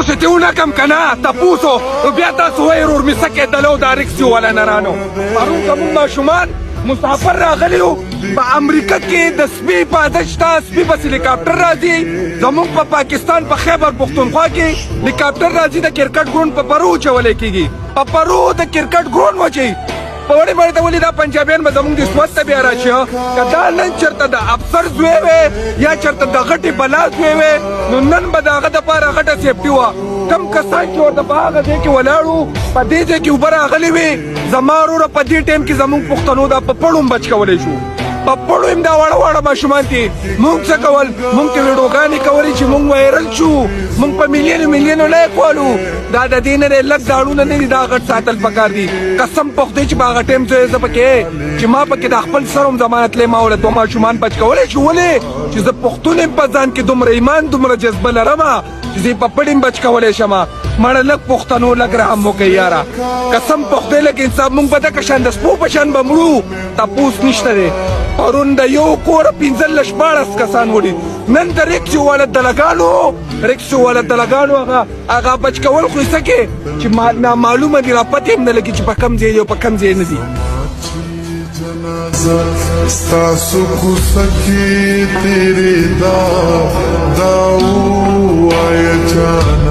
چې تیونه کم کنه تپوسو بیا تاسو وایي ورور مې څه کېدلو دا رکسي والا نرانو پرون زموږ ماشومان مسافر راغلی وو په امریکا کې د سپي بازه شته سپي بس هلیکاپټر راځي زموږ په پاکستان په خیبر پښتونخوا کې هلیکاپټر راځي د کرکټ ګراوند په پرو چولی کېږي په پرو د کرکټ ګراوند وچوي په وړې مړې ته ولې دا پنجابیان به زموږ د سوت ته بیا راشي که دا نن چېرته د افسر زوی وې یا چېرته د غټې بلا زوی وې نو نن به د هغه دپاره غټه سیفټي وه کم کسان چې ورته په هغه ځای کې ولاړو په دې ځای کې اوبه راغلې وې زما وروره په دې ټایم کې زموږ پښتنو دا په پړو هم بچ کولی شو په پړو هم دا واړه واړه ماشومان دي موږ څه کول موږ ته ویډیوګانې کولې چې موږ وایرل شو موږ په میلیونو لایک والو دا د دې نه دی لږ داړونه نه دي دا غټ ساتل پکار دي قسم په خدای چې په هغه ټایم زه زه پکې چې ما پکې د خپل سر هم ضمانت لی ما ولې دوه ماشومان بچ کولی شو ولې چې زه پښتون یم په ځان کې دومره ایمان دومره جذبه لرمه چې زه په پړ هم بچ کولی شمه مړه لږ پښتنو لږ رحم وکړئ یاره قسم په خدای لږ انصاف موږ به دکه شان د سپو په شان به مړو تپوس نشته دی پرون د یو کوره 15 14 کسان وړي نن د رکسو والا دلګانو هغه بچ کول خو څه کې چې نامعلومه دي را پتې هم نه لګي چې په کم ځای دی او په کم ځای نه دي ستاسو کوڅه کې تیرې دا